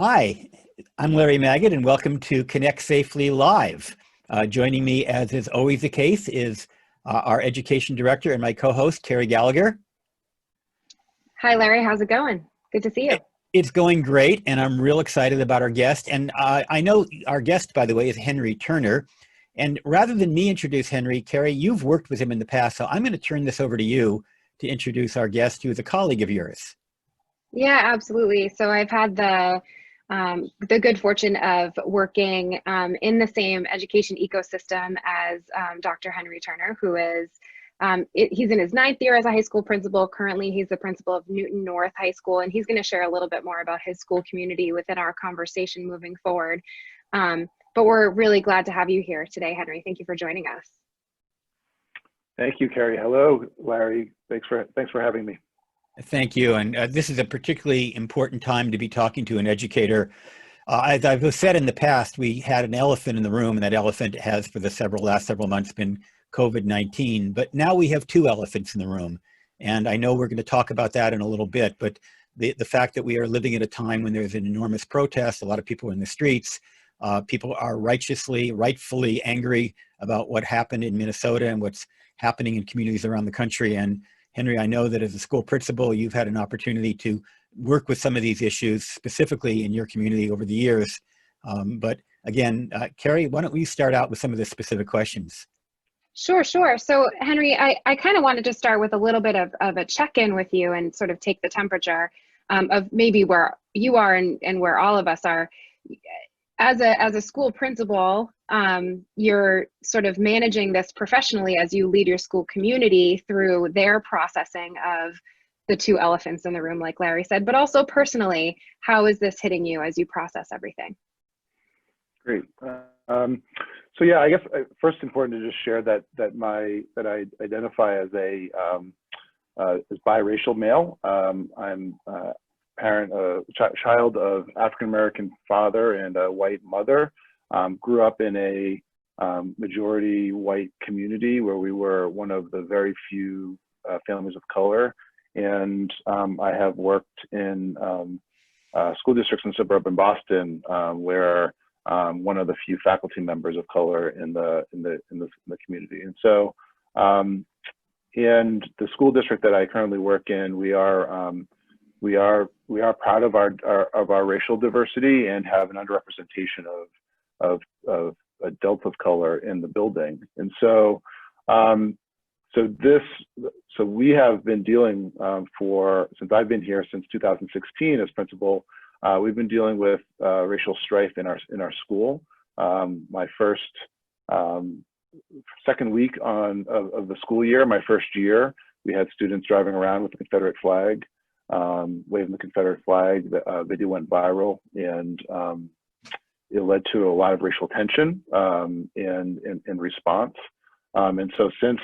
Hi, I'm Larry Magid, and welcome to Connect Safely Live. Joining me, as is always the case, is our education director and my co-host, Carrie Gallagher. Hi, Larry. How's it going? Good to see you. It's going great, and I'm real excited about our guest. And I know our guest, by the way, is Henry Turner. And rather than me introduce Henry, Carrie, you've worked with him in the past, so I'm going to turn this over to you to introduce our guest, who is a colleague of yours. Yeah, absolutely. So I've had the good fortune of working in the same education ecosystem as Dr. Henry Turner, who is he's in his 9th year as a high school principal. Currently, he's the principal of Newton North High School, and he's going to share a little bit more about his school community within our conversation moving forward. But we're really glad to have you here today, Henry. Thank you for joining us. Thank you, Carrie. Hello, Larry. Thanks for having me. Thank you. And this is a particularly important time to be talking to an educator. As I've said in the past, we had an elephant in the room, and that elephant has for the last several months been COVID-19. But now we have two elephants in the room. And I know we're going to talk about that in a little bit, but the fact that we are living at a time when there's an enormous protest, a lot of people are in the streets, people are rightfully angry about what happened in Minnesota and what's happening in communities around the country. And Henry, I know that as a school principal, you've had an opportunity to work with some of these issues specifically in your community over the years. But again, Carrie, why don't we start out with some of the specific questions? Sure. So Henry, I kind of wanted to start with a little bit of a check-in with you and sort of take the temperature of maybe where you are and where all of us are. As a school principal, you're sort of managing this professionally as you lead your school community through their processing of the two elephants in the room, like Larry said, but also personally, how is this hitting you as you process everything? Great. So yeah, I guess first important to just share that I identify as as biracial male. I'm child of African-American father and a white mother. Grew up in a majority white community where we were one of the very few families of color. And I have worked in school districts in suburban Boston where one of the few faculty members of color in the community. And so in the school district that I currently work in, we are proud of our racial diversity and have an underrepresentation of adults of color in the building. And so so we have been dealing since I've been here since 2016 as principal. We've been dealing with racial strife in our school. My second week of the school year, my first year, we had students driving around with the Confederate flag. Waving the Confederate flag. The video went viral, and it led to a lot of racial tension in response. And so since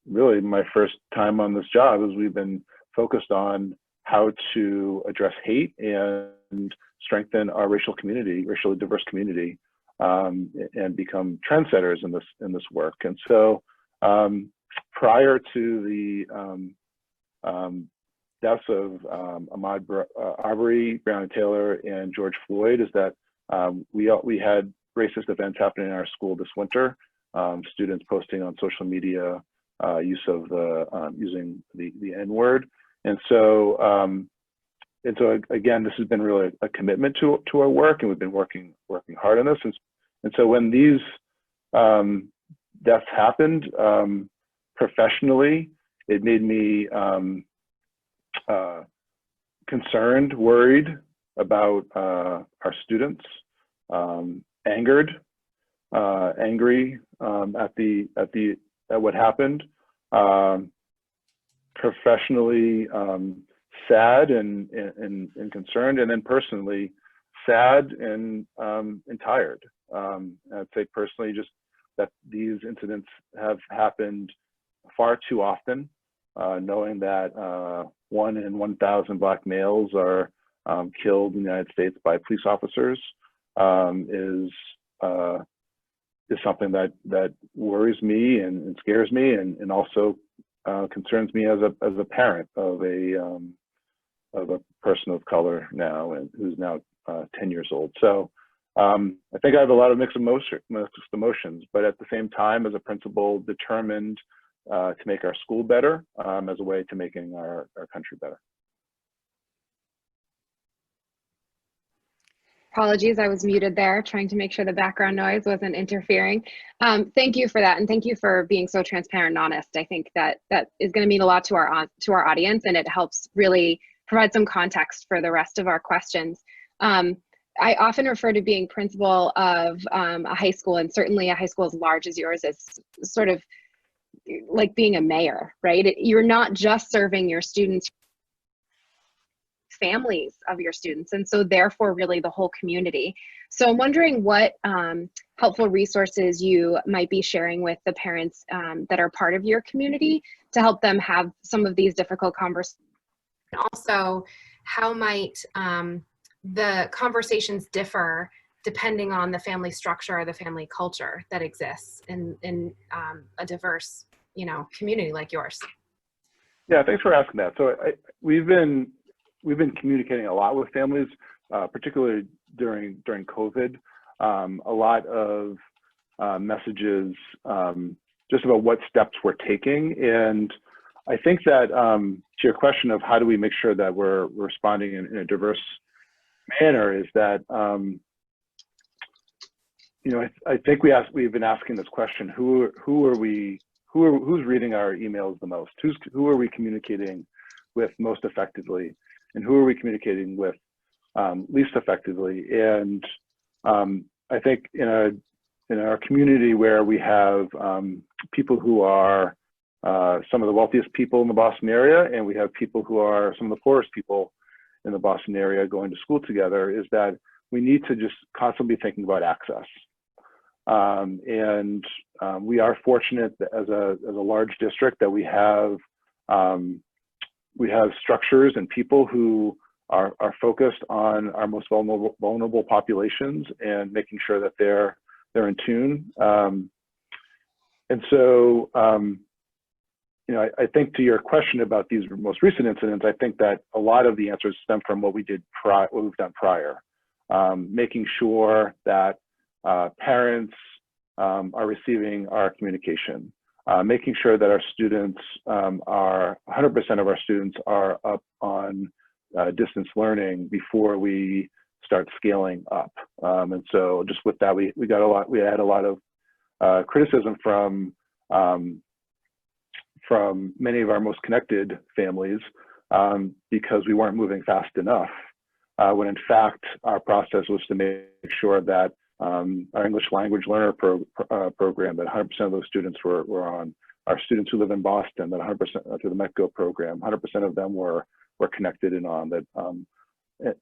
really my first time on this job, we've been focused on how to address hate and strengthen our racially diverse community, and become trendsetters in this work. And so prior to the deaths of Ahmaud Arbery, Breonna Taylor, and George Floyd, is that we had racist events happening in our school this winter. Students posting on social media using the N-word, and so again, this has been really a commitment to our work, and we've been working hard on this. And so when these deaths happened, professionally, it made me concerned, worried about our students, angry at what happened, professionally sad and concerned, and then personally sad and tired. I'd say personally just that these incidents have happened far too often. Knowing that 1 in 1,000 Black males are killed in the United States by police officers is something that worries me and scares me, and also concerns me as a parent of a person of color now, and who's now 10 years old. So I think I have a lot of mixed emotions, but at the same time, as a principal, determined to make our school better as a way to making our country better. Apologies, I was muted there, trying to make sure the background noise wasn't interfering. Thank you for that, and thank you for being so transparent and honest. I think that is going to mean a lot to our audience, and it helps really provide some context for the rest of our questions. I often refer to being principal of a high school, and certainly a high school as large as yours, as sort of like being a mayor, right? You're not just serving your students, families of your students, and so therefore really the whole community. So I'm wondering what helpful resources you might be sharing with the parents that are part of your community to help them have some of these difficult conversations. Also, how might the conversations differ depending on the family structure or the family culture that exists in a diverse, community like yours? Yeah, thanks for asking that. So we've been communicating a lot with families, particularly during COVID. A lot of messages just about what steps we're taking. And I think that to your question of how do we make sure that we're responding in a diverse manner is that, I think we've been asking this question: who's reading our emails the most? Who are we communicating with most effectively, and who are we communicating with least effectively? And I think in our community where we have people who are some of the wealthiest people in the Boston area, and we have people who are some of the poorest people in the Boston area going to school together, is that we need to just constantly be thinking about access. We are fortunate that as a large district that we have structures and people who are focused on our most vulnerable populations and making sure that they're in tune. I think to your question about these most recent incidents, I think that a lot of the answers stem from what we've done prior, making sure that parents are receiving our communication, making sure that our students 100% of our students are up on distance learning before we start scaling up. And so just with that, we had a lot of criticism from many of our most connected families because we weren't moving fast enough, when in fact our process was to make sure that our English language learner program that 100% of those students were on, our students who live in Boston, that 100% through the METGO program, 100% of them were connected and on that,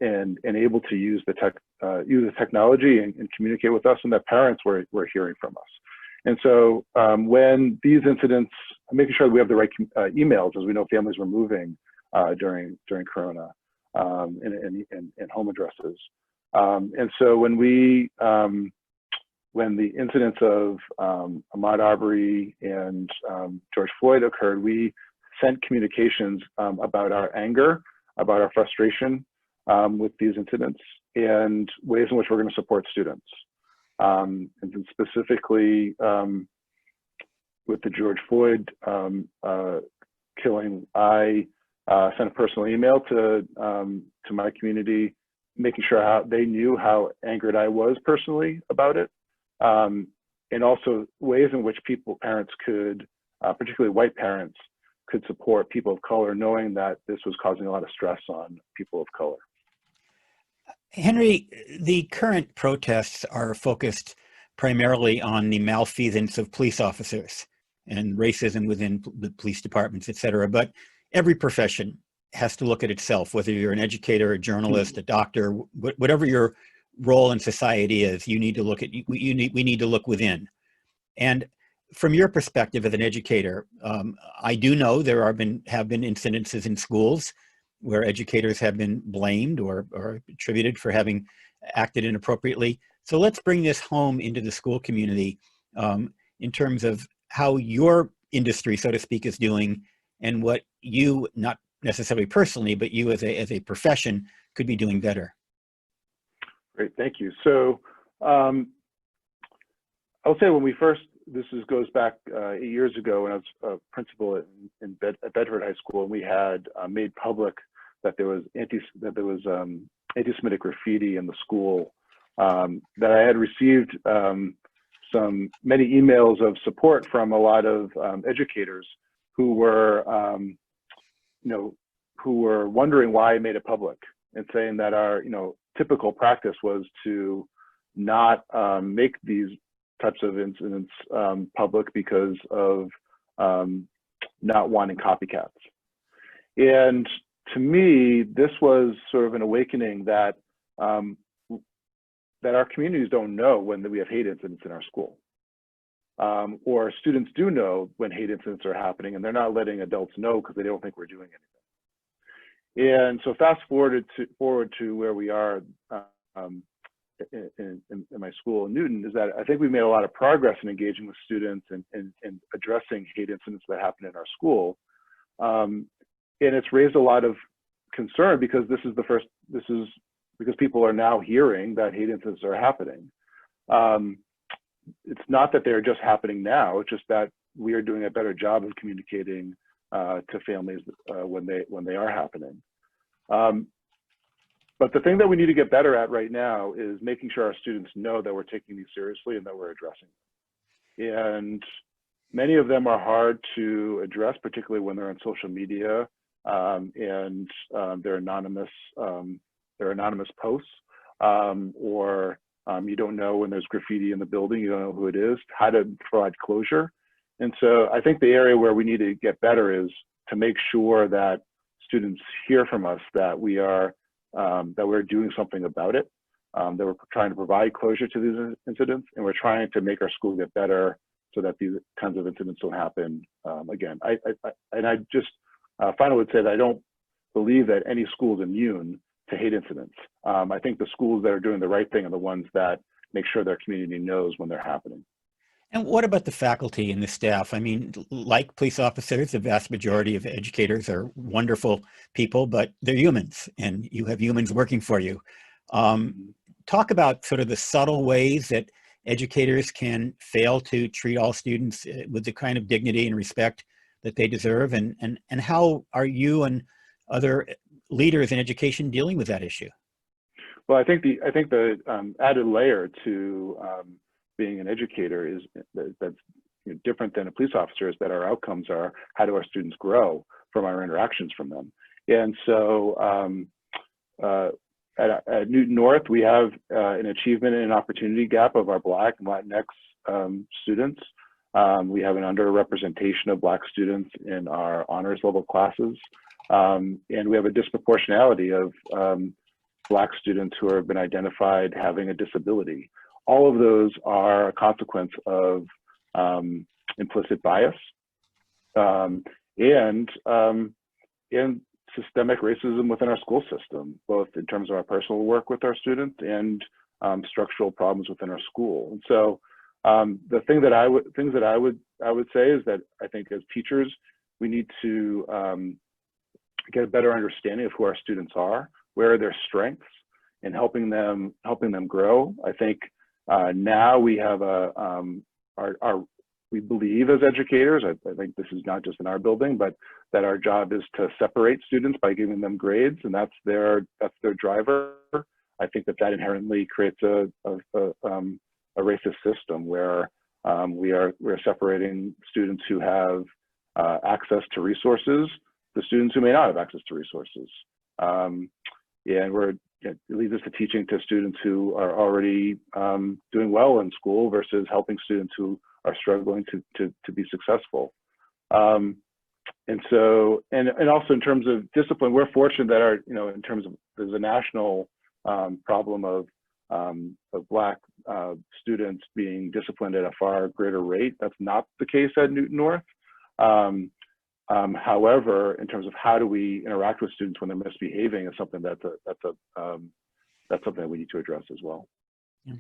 and able to use the technology and communicate with us, and that parents were hearing from us. And so when these incidents, making sure that we have the right emails, as we know families were moving during Corona, and home addresses. And so when the incidents of Ahmaud Arbery and George Floyd occurred, we sent communications about our anger, about our frustration with these incidents, and ways in which we're going to support students. And then specifically with the George Floyd killing, I sent a personal email to my community, making sure they knew how angered I was personally about it, and also ways in which parents could, particularly white parents, could support people of color, knowing that this was causing a lot of stress on people of color. Henry, the current protests are focused primarily on the malfeasance of police officers and racism within the police departments, et cetera. But every profession has to look at itself, whether you're an educator, a journalist, a doctor, whatever your role in society is, you need to look at, we need to look within. And from your perspective as an educator, I do know there have been incidences in schools where educators have been blamed or attributed for having acted inappropriately. So let's bring this home into the school community in terms of how your industry, so to speak, is doing, and what you, not necessarily personally, but you as a profession, could be doing better. Great, thank you. So I will say when we first, goes back 8 years ago when I was a principal at Bedford High School, and we had made public that there was anti-Semitic graffiti in the school. That I had received many emails of support from a lot of educators who were, who were wondering why I made it public, and saying that our, typical practice was to not make these types of incidents public because of not wanting copycats. And to me, this was sort of an awakening that that our communities don't know when we have hate incidents in our school. Or students do know when hate incidents are happening, and they're not letting adults know because they don't think we're doing anything. And so fast forward to where we are in my school in Newton, is that I think we've made a lot of progress in engaging with students and addressing hate incidents that happen in our school. And it's raised a lot of concern because because people are now hearing that hate incidents are happening. It's not that they're just happening now, it's just that we are doing a better job of communicating to families when they are happening. But the thing that we need to get better at right now is making sure our students know that we're taking these seriously and that we're addressing them. And many of them are hard to address, particularly when they're on social media and they're anonymous posts, or you don't know when there's graffiti in the building, you don't know who it is, how to provide closure. And so I think the area where we need to get better is to make sure that students hear from us that we're doing something about it, that we're trying to provide closure to these incidents, and we're trying to make our school get better so that these kinds of incidents don't happen again. I just finally would say that I don't believe that any school is immune to hate incidents. I think the schools that are doing the right thing are the ones that make sure their community knows when they're happening. And what about the faculty and the staff? I mean, like police officers, the vast majority of educators are wonderful people, but they're humans, and you have humans working for you. Talk about sort of the subtle ways that educators can fail to treat all students with the kind of dignity and respect that they deserve, and how are you and other leaders in education dealing with that issue? Well, I think the added layer to being an educator is that's different than a police officer, is that our outcomes are, how do our students grow from our interactions from them? And so at Newton North, we have an achievement and an opportunity gap of our Black and Latinx students. We have an underrepresentation of Black students in our honors level classes. And we have a disproportionality of Black students who have been identified having a disability. All of those are a consequence of implicit bias and systemic racism within our school system, both in terms of our personal work with our students and structural problems within our school. And so the things that I would say is that I think as teachers, we need to get a better understanding of who our students are, where are their strengths, and helping them grow. I think now we have we believe as educators, I think this is not just in our building, but that our job is to separate students by giving them grades, and that's their driver. I think that inherently creates a racist system where we're separating students who have access to resources, the students who may not have access to resources. And it leads us to teaching to students who are already doing well in school versus helping students who are struggling to be successful. And so, and also in terms of discipline, we're fortunate that in terms of, there's a national problem of Black students being disciplined at a far greater rate. That's not the case at Newton North. However, in terms of how do we interact with students when they're misbehaving is something that's something that we need to address as well. Yeah.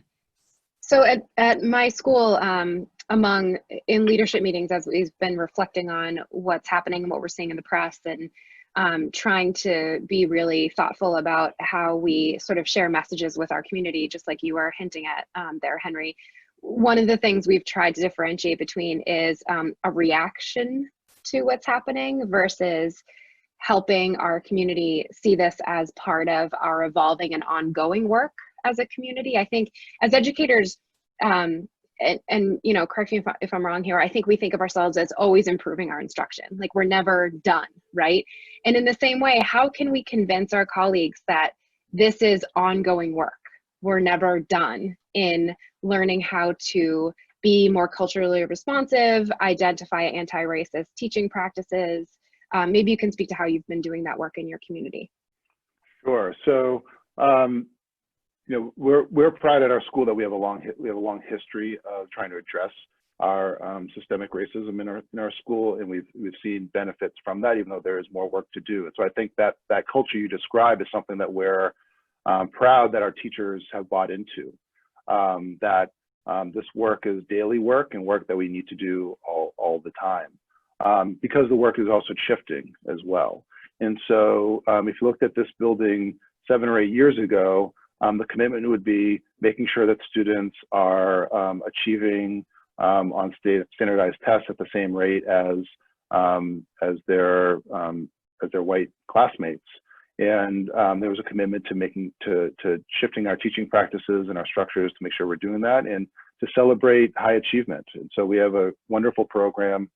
So at my school, in leadership meetings, as we've been reflecting on what's happening and what we're seeing in the press, and trying to be really thoughtful about how we sort of share messages with our community, just like you are hinting at there, Henry. One of the things we've tried to differentiate between is a reaction to what's happening versus helping our community see this as part of our evolving and ongoing work as a community. I think as educators, and you know, correct me if I'm wrong here, I think we think of ourselves as always improving our instruction. Like we're never done, right? And in the same way, how can we convince our colleagues that this is ongoing work? We're never done in learning how to be more culturally responsive, identify anti-racist teaching practices. Maybe you can speak to how you've been doing that work in your community. Sure. So, you know, we're proud at our school that we have a long history of trying to address our systemic racism in our school, and we've seen benefits from that, even though there is more work to do. And so I think that culture you describe is something that we're proud that our teachers have bought into. That this work is daily work and work that we need to do all the time, because the work is also shifting as well. And so if you looked at this building 7 or 8 years ago, the commitment would be making sure that students are achieving on standardized tests at the same rate as their white classmates. And there was a commitment to shifting our teaching practices and our structures to make sure we're doing that and to celebrate high achievement. And so we have a wonderful program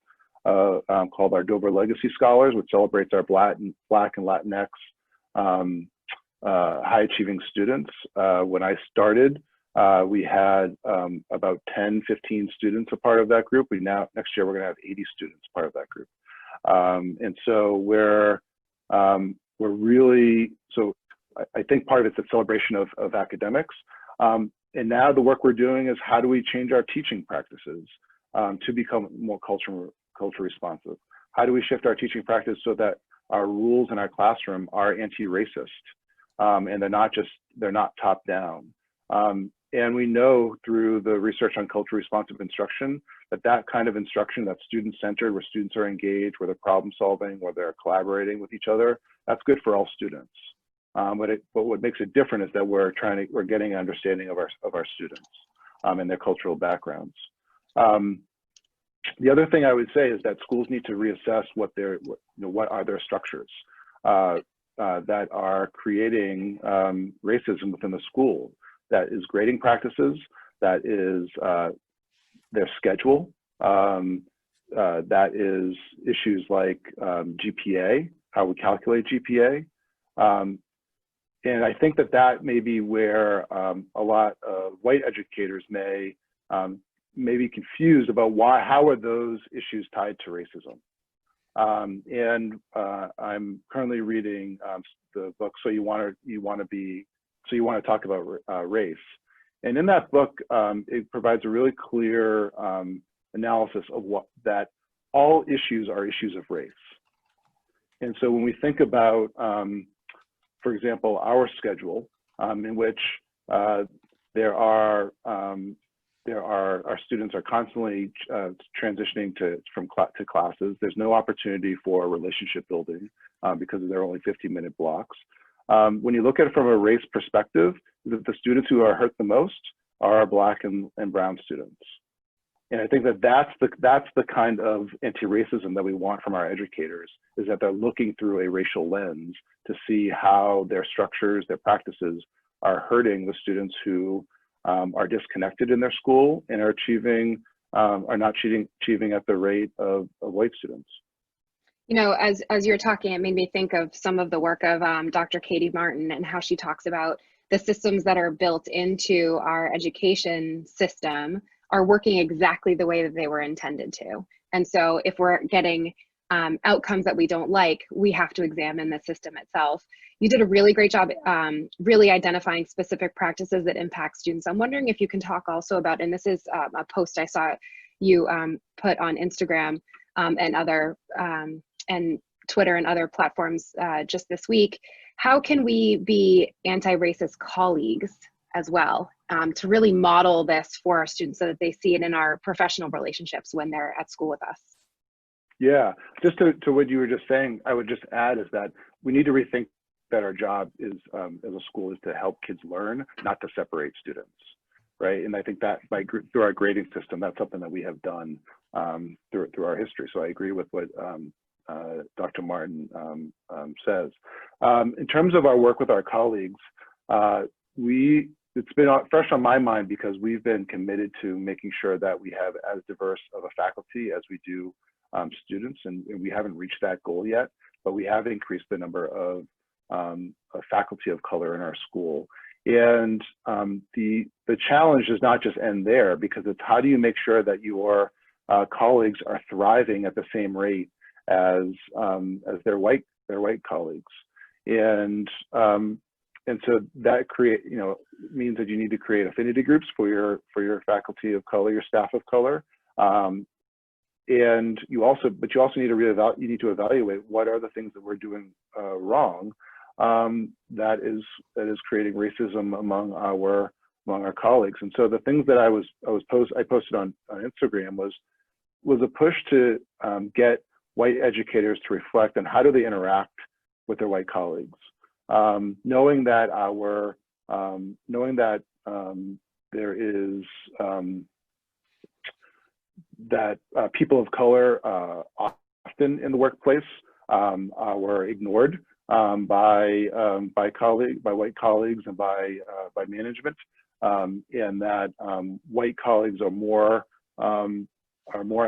called our Dover Legacy Scholars, which celebrates our Black and Latinx high achieving students. When I started, we had about 10, 15 students a part of that group. Next year, we're gonna have 80 students part of that group. And so we're really, so I think part of it's a celebration of academics. And now the work we're doing is how do we change our teaching practices to become more culture responsive? How do we shift our teaching practice so that our rules in our classroom are anti-racist and they're not top down? And we know through the research on culture responsive instruction that kind of instruction that's student-centered, where students are engaged, where they're problem solving, where they're collaborating with each other, that's good for all students. But what makes it different is that we're getting an understanding of our students and their cultural backgrounds. The other thing I would say is that schools need to reassess what are their structures that are creating racism within the school. That is grading practices, that is their schedule, that is issues like GPA, how we calculate GPA. And I think that may be where a lot of white educators may be confused about how are those issues tied to racism. And I'm currently reading the book So You Want to Talk About Race. And in that book, it provides a really clear analysis of that all issues are issues of race. And so when we think about, for example, our schedule, in which our students are constantly transitioning to classes. There's no opportunity for relationship building because they're only 15-minute blocks. When you look at it from a race perspective, the students who are hurt the most are our Black and brown students. And I think that's the kind of anti-racism that we want from our educators, is that they're looking through a racial lens to see how their structures, their practices are hurting the students who are disconnected in their school and are not achieving at the rate of white students. You know, as you're talking, it made me think of some of the work of Dr. Katie Martin and how she talks about the systems that are built into our education system are working exactly the way that they were intended to. And so if we're getting outcomes that we don't like, we have to examine the system itself. You did a really great job really identifying specific practices that impact students. I'm wondering if you can talk also about, and this is a post I saw you put on Instagram and other and Twitter and other platforms just this week, how can we be anti-racist colleagues as well to really model this for our students so that they see it in our professional relationships when they're at school with us? Yeah, just to what you were just saying, I would just add is that we need to rethink that our job is as a school is to help kids learn, not to separate students, right? And I think that through our grading system, that's something that we have done through our history. So I agree with what Dr. Martin says. In terms of our work with our colleagues, it's been fresh on my mind because we've been committed to making sure that we have as diverse of a faculty as we do students, and we haven't reached that goal yet, but we have increased the number of faculty of color in our school. And the challenge does not just end there, because it's how do you make sure that your colleagues are thriving at the same rate as their white colleagues, and so that means that you need to create affinity groups for your faculty of color, your staff of color. And you also need to evaluate what are the things that we're doing wrong that is creating racism among our colleagues. And so the things that I posted on Instagram was a push to get white educators to reflect on how do they interact with their white colleagues, knowing that there is that people of color often in the workplace were ignored by white colleagues and by management, and that white colleagues are more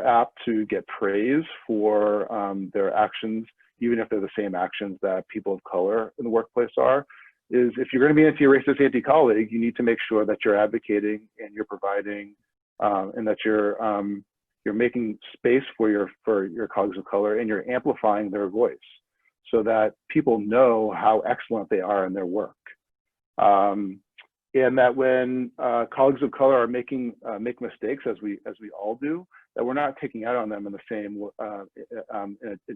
apt to get praise for their actions, even if they're the same actions that people of color in the workplace are. Is if you're going to be anti-racist, anti-colleague, you need to make sure that you're advocating and you're providing and that you're making space for your colleagues of color, and you're amplifying their voice so that people know how excellent they are in their work. And that when colleagues of color are make mistakes, as we all do, that we're not taking out on them in the same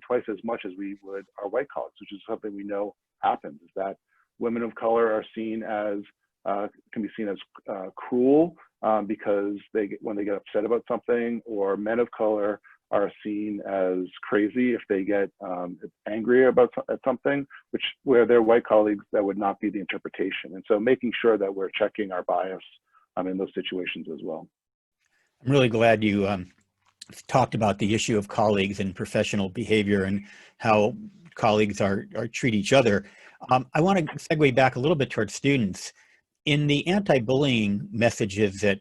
twice as much as we would our white colleagues, which is something we know happens. Is that women of color are can be seen as cruel because when they get upset about something, or men of color are seen as crazy if they get angry at something, where their white colleagues, that would not be the interpretation. And so making sure that we're checking our bias in those situations as well. I'm really glad you talked about the issue of colleagues and professional behavior and how colleagues treat each other. I want to segue back a little bit towards students. In the anti-bullying messages that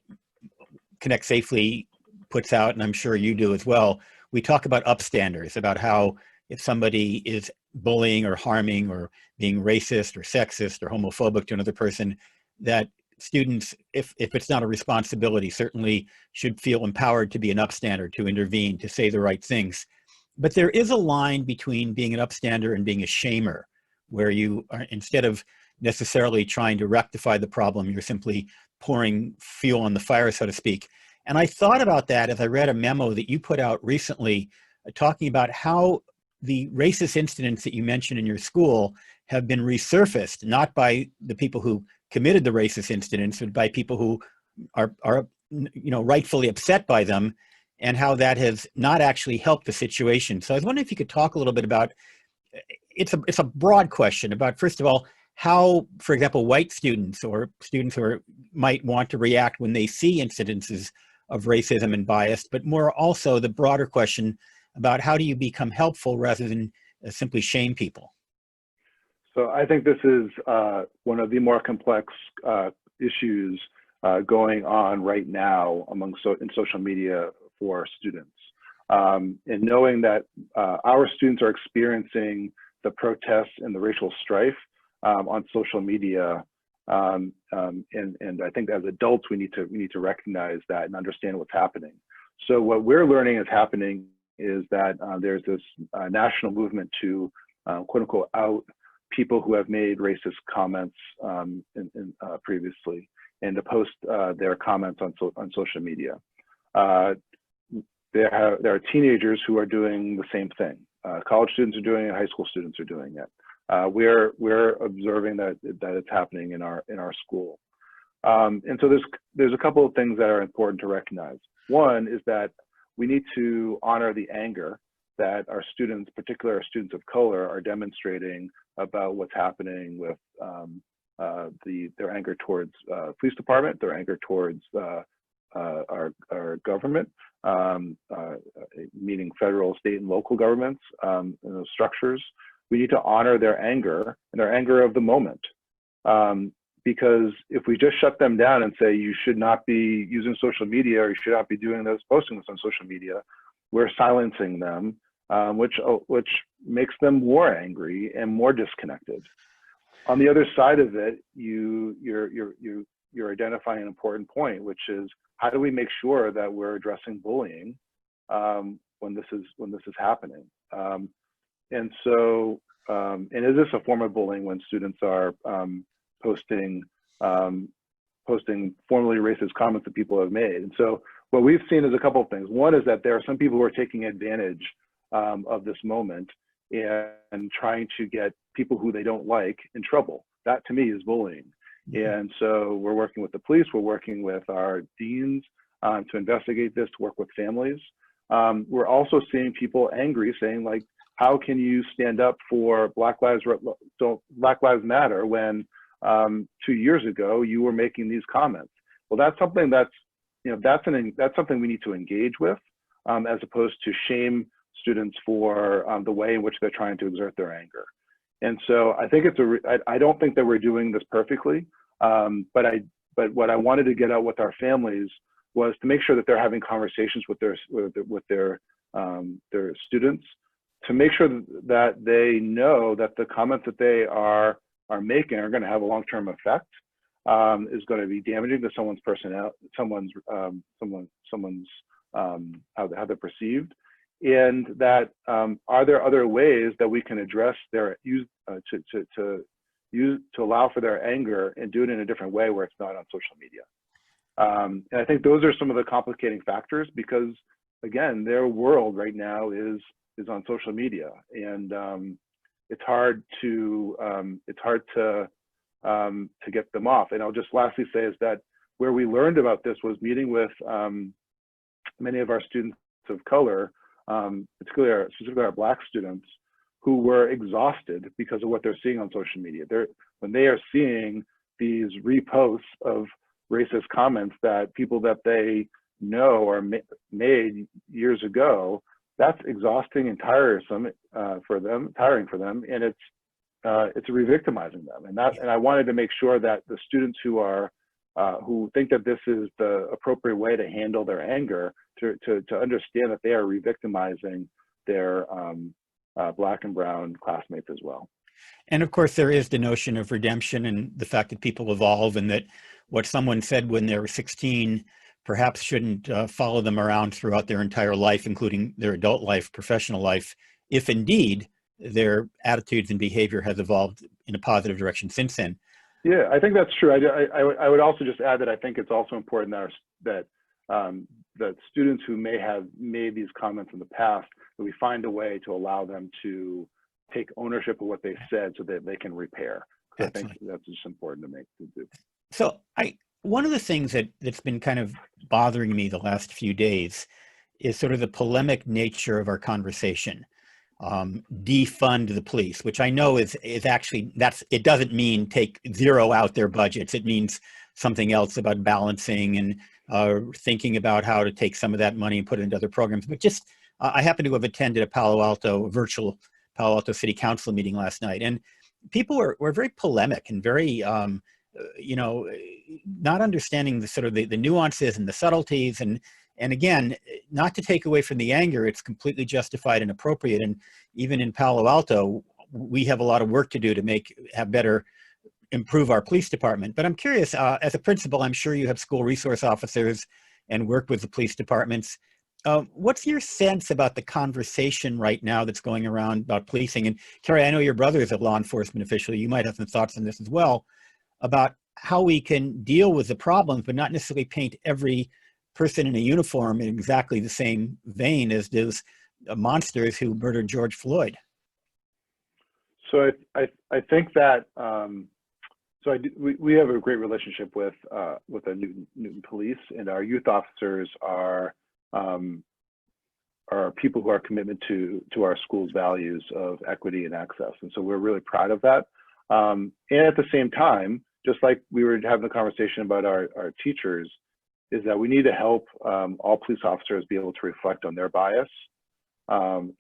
Connect Safely puts out, and I'm sure you do as well, we talk about upstanders, about how if somebody is bullying or harming or being racist or sexist or homophobic to another person, that students, if it's not a responsibility, certainly should feel empowered to be an upstander, to intervene, to say the right things. But there is a line between being an upstander and being a shamer, where you are, instead of necessarily trying to rectify the problem, you're simply pouring fuel on the fire, so to speak. And I thought about that as I read a memo that you put out recently talking about how the racist incidents that you mentioned in your school have been resurfaced, not by the people who committed the racist incidents, but by people who are rightfully upset by them, and how that has not actually helped the situation. So I was wondering if you could talk a little bit about, it's a broad question about, first of all, how, for example, white students or students who might want to react when they see incidences of racism and bias, but more also the broader question about how do you become helpful rather than simply shame people? So I think this is one of the more complex issues going on right now in social media for students. And knowing that our students are experiencing the protests and the racial strife on social media, and I think as adults we need to recognize that and understand what's happening. So what we're learning is happening is that there's this national movement to quote unquote out people who have made racist comments previously, and to post their comments on social media. There are teenagers who are doing the same thing. College students are doing it. High school students are doing it. We're observing that it's happening in our school. And so there's a couple of things that are important to recognize. One is that we need to honor the anger that our students, particularly our students of color, are demonstrating about what's happening with their anger towards police department, their anger towards our government, meaning federal, state, and local governments, and those structures. We need to honor their anger and their anger of the moment. Because if we just shut them down and say you should not be using social media or you should not be doing this, posting this on social media, we're silencing them, which makes them more angry and more disconnected. On the other side of it, you're identifying an important point, which is how do we make sure that we're addressing bullying when this is happening? And so, and is this a form of bullying when students are posting formerly racist comments that people have made? And so what we've seen is a couple of things. One is that there are some people who are taking advantage of this moment and trying to get people who they don't like in trouble. That to me is bullying. And so we're working with the police, we're working with our deans to investigate this, to work with families. We're also seeing people angry, saying like, how can you stand up for Black Lives Matter when 2 years ago you were making these comments? Well, that's something that's something we need to engage with, as opposed to shame students for the way in which they're trying to exert their anger. And so I think I don't think that we're doing this perfectly, but what I wanted to get out with our families was to make sure that they're having conversations with their students, to make sure that they know that the comments that they are making are going to have a long-term effect, is going to be damaging to someone's personality, how they're perceived, and that are there other ways that we can address their to allow for their anger and do it in a different way where it's not on social media. And I think those are some of the complicating factors, because again, their world right now is on social media, and it's hard to get them off. And I'll just lastly say is that where we learned about this was meeting with many of our students of color, specifically our Black students, who were exhausted because of what they're seeing on social media. When they are seeing these reposts of racist comments that people that they know or made years ago, that's exhausting and tiring for them, and it's re-victimizing them. And I wanted to make sure that the students who think that this is the appropriate way to handle their anger, to understand that they are re-victimizing their Black and brown classmates as well. And of course, there is the notion of redemption and the fact that people evolve, and that what someone said when they were 16 perhaps shouldn't follow them around throughout their entire life, including their adult life, professional life, if indeed their attitudes and behavior has evolved in a positive direction since then. Yeah, I think that's true. I would also just add that I think it's also important that students who may have made these comments in the past, that we find a way to allow them to take ownership of what they said so that they can repair. I think that's just important to do. So one of the things that's been kind of bothering me the last few days is sort of the polemic nature of our conversation. Defund the police, which I know is actually, it doesn't mean take zero out their budgets. It means something else about balancing and thinking about how to take some of that money and put it into other programs. But just, I happen to have attended a virtual Palo Alto City Council meeting last night, and people were very polemic and very, not understanding the sort of the nuances and the subtleties. And again, not to take away from the anger, it's completely justified and appropriate. And even in Palo Alto, we have a lot of work to do to improve our police department. But I'm curious, as a principal, I'm sure you have school resource officers and work with the police departments. What's your sense about the conversation right now that's going around about policing? And Carrie, I know your brother is a law enforcement official. You might have some thoughts on this as well, about how we can deal with the problems, but not necessarily paint every person in a uniform in exactly the same vein as those monsters who murdered George Floyd. So I think that we have a great relationship with the Newton Police, and our youth officers are are people who are committed to our school's values of equity and access. And so we're really proud of that. And at the same time, just like we were having a conversation about our teachers, is that we need to help all police officers be able to reflect on their bias and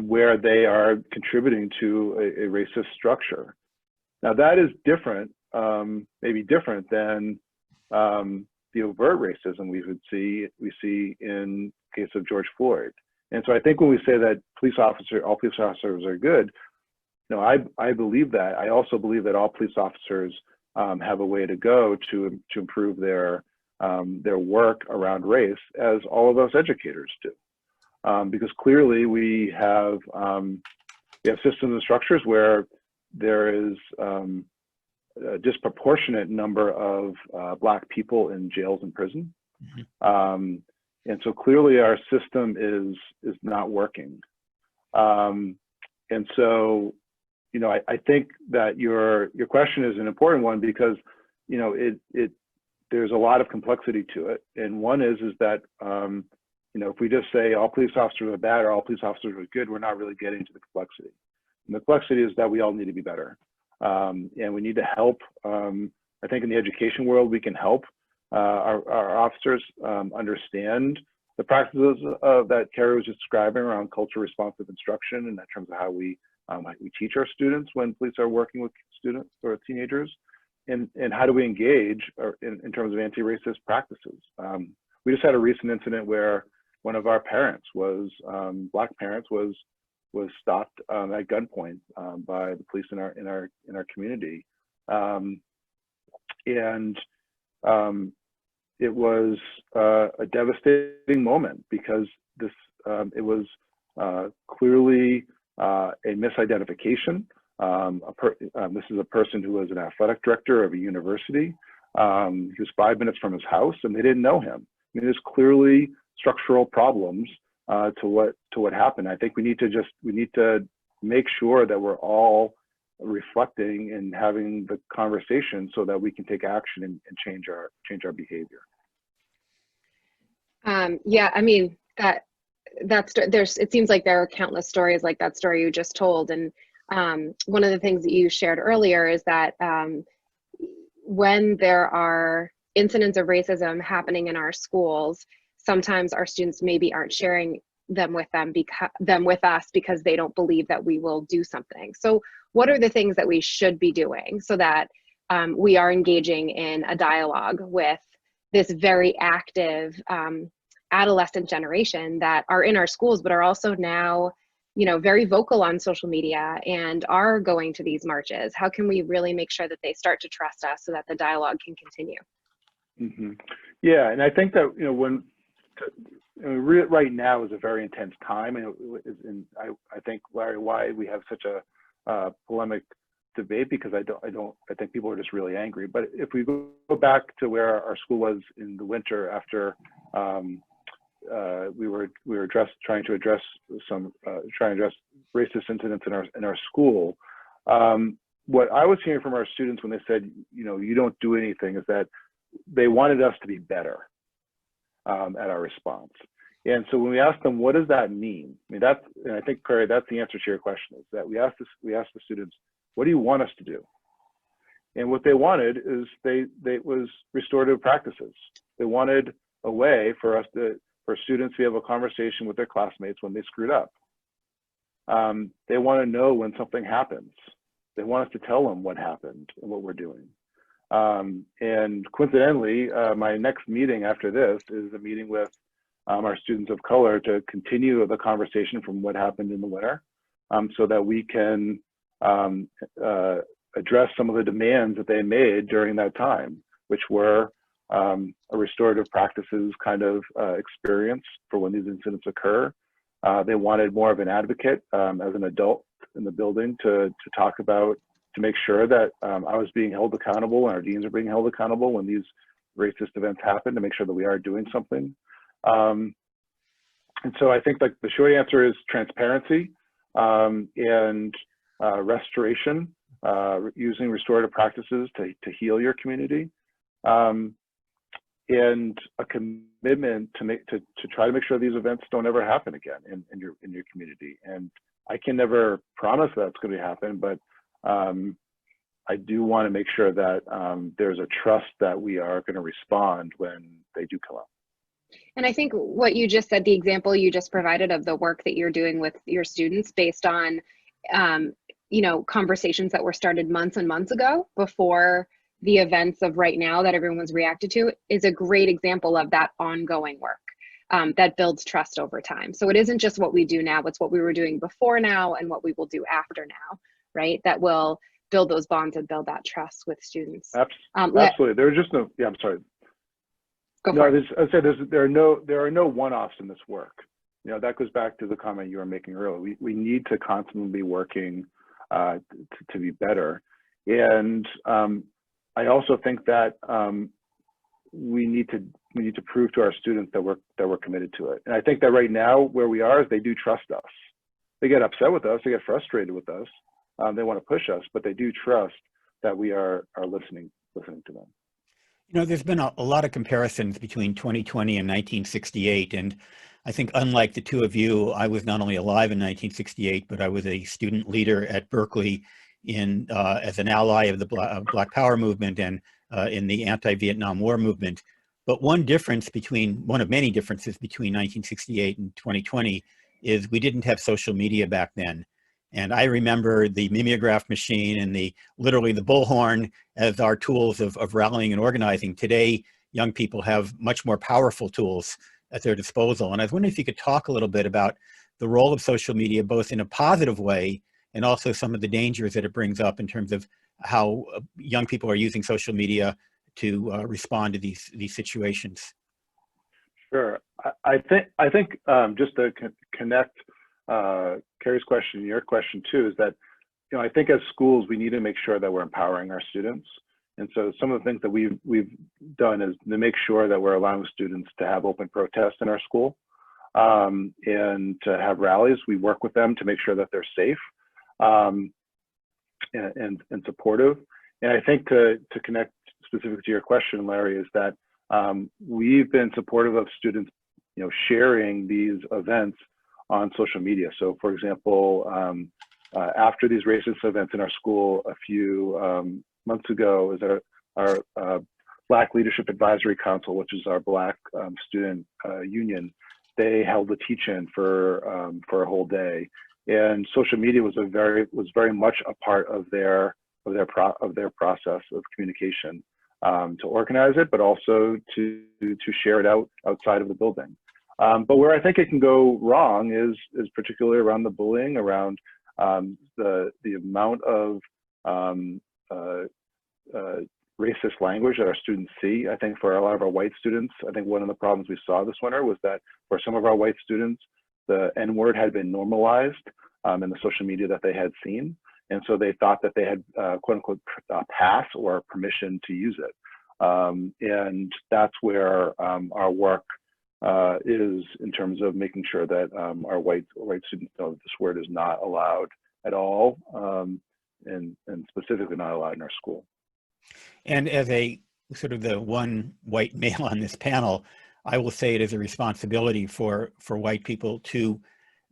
where they are contributing to a racist structure. Now that is different, maybe different than the overt racism we see in the case of George Floyd. And so I think when we say that all police officers are good, no, I believe that. I also believe that all police officers have a way to go to improve their work around race, as all of us educators do. Because clearly we have systems and structures where there is a disproportionate number of Black people in jails and prison. Mm-hmm. And so clearly our system is not working. And so, I think that your question is an important one because, there's a lot of complexity to it. And one is that, if we just say all police officers are bad or all police officers are good, we're not really getting to the complexity. And the complexity is that we all need to be better. And we need to help. I think in the education world, we can help our officers understand the practices that Carrie was describing around culture responsive instruction, and in terms of how we teach our students when police are working with students or teenagers, and how do we engage in terms of anti-racist practices. We just had a recent incident where one of our parents Black parents was stopped at gunpoint by the police in our community, and it was a devastating moment because it was clearly a misidentification. This is a person who was an athletic director of a university. He was 5 minutes from his house, and they didn't know him. I mean, there's clearly structural problems to what happened. I think we need to make sure that we're all reflecting and having the conversation so that we can take action and change our behavior. Yeah, I mean it seems like there are countless stories like that story you just told, and one of the things that you shared earlier is that when there are incidents of racism happening in our schools, sometimes our students maybe aren't sharing them with us because they don't believe that we will do something. So what are the things that we should be doing so that we are engaging in a dialogue with this very active adolescent generation that are in our schools, but are also now, very vocal on social media and are going to these marches? How can we really make sure that they start to trust us so that the dialogue can continue? Mm-hmm. Yeah, and I think that right now is a very intense time, and I think, Larry, why we have such a polemic debate, because I think people are just really angry. But if we go back to where our school was in the winter after we were trying to address racist incidents in our school, what I was hearing from our students when they said, you don't do anything, is that they wanted us to be better at our response. And so when we asked them, what does that mean? I mean, and I think, Perry, that's the answer to your question, is that we asked the students, what do you want us to do? And what they wanted is was restorative practices. They wanted a way for students to have a conversation with their classmates when they screwed up. They want to know when something happens. They want us to tell them what happened and what we're doing. And coincidentally, my next meeting after this is a meeting with our students of color to continue the conversation from what happened in the winter, so that we can address some of the demands that they made during that time, which were a restorative practices kind of experience for when these incidents occur. They wanted more of an advocate as an adult in the building to talk about, to make sure that I was being held accountable and our deans are being held accountable when these racist events happen, to make sure that we are doing something. And so I think the short answer is transparency and restoration, using restorative practices to heal your community. and a commitment to try to make sure these events don't ever happen again in your community. And I can never promise that's going to happen, but I do want to make sure that there's a trust that we are going to respond when they do come up. And I think what you just said, the example you just provided of the work that you're doing with your students based on, you know, conversations that were started months and months ago before the events of right now that everyone's reacted to, is a great example of that ongoing work that builds trust over time. So it isn't just what we do now, it's what we were doing before now and what we will do after now, right? That will build those bonds and build that trust with students. Absolutely. There's just no, yeah, I'm sorry. I said there are no one-offs in this work. You know, that goes back to the comment you were making earlier. We need to constantly be working to be better. And I also think that we need to prove to our students that we're committed to it. And I think that right now where we are is they do trust us. They get upset with us, they get frustrated with us, they want to push us, but they do trust that we are listening to them. You know, there's been a lot of comparisons between 2020 and 1968, and I think unlike the two of you, I was not only alive in 1968, but I was a student leader at Berkeley as an ally of the Black Power movement and in the anti-Vietnam War movement. But one of many differences between 1968 and 2020 is we didn't have social media back then. And I remember the mimeograph machine and literally the bullhorn as our tools of rallying and organizing. Today, young people have much more powerful tools at their disposal. And I was wondering if you could talk a little bit about the role of social media, both in a positive way and also some of the dangers that it brings up in terms of how young people are using social media to respond to these situations. Sure. I think just to connect Carrie's question and your question too, is that, you know, I think as schools we need to make sure that we're empowering our students. And so some of the things that we've done is to make sure that we're allowing students to have open protests in our school and to have rallies. We work with them to make sure that they're safe and supportive. And I think to connect specifically to your question, Larry, is that we've been supportive of students, you know, sharing these events on social media. So for example, after these racist events in our school a few months ago, is our Black Leadership Advisory Council, which is our Black student union. They held a teach-in for a whole day, and social media was very much a part of their process of communication to organize it, but also to share it outside of the building. But where I think it can go wrong is particularly around the bullying, around the amount of racist language that our students see. I think for a lot of our white students, I think one of the problems we saw this winter was that for some of our white students, the N-word had been normalized in the social media that they had seen. And so they thought that they had quote unquote pass or permission to use it. And that's where our work is in terms of making sure that our white students know that this word is not allowed at all, and specifically not allowed in our school. And as a sort of the one white male on this panel, I will say it is a responsibility for white people to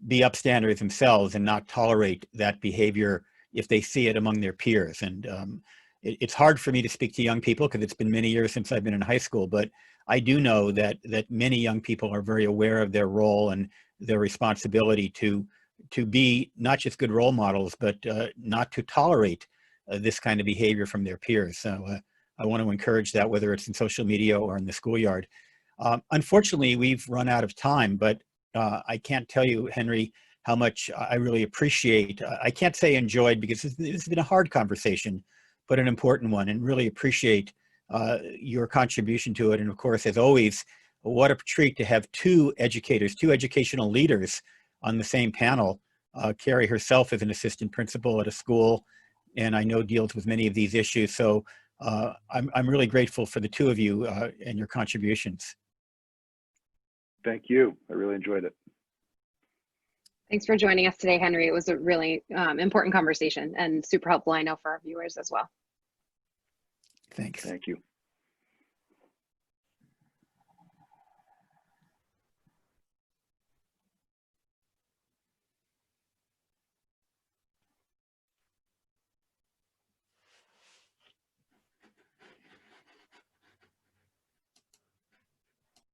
be upstanders themselves and not tolerate that behavior if they see it among their peers. And it's hard for me to speak to young people because it's been many years since I've been in high school, but I do know that many young people are very aware of their role and their responsibility to be not just good role models, but not to tolerate this kind of behavior from their peers. So I want to encourage that, whether it's in social media or in the schoolyard. Unfortunately, we've run out of time, but I can't tell you, Henry, how much I really appreciate, I can't say enjoyed because this has been a hard conversation, but an important one, and really appreciate your contribution to it. And of course, as always, what a treat to have two educators, two educational leaders on the same panel. Carrie herself is an assistant principal at a school, and I know deals with many of these issues. So I'm really grateful for the two of you and your contributions. Thank you. I really enjoyed it. Thanks for joining us today, Henry. It was a really important conversation and super helpful, I know, for our viewers as well. Thanks. Thank you.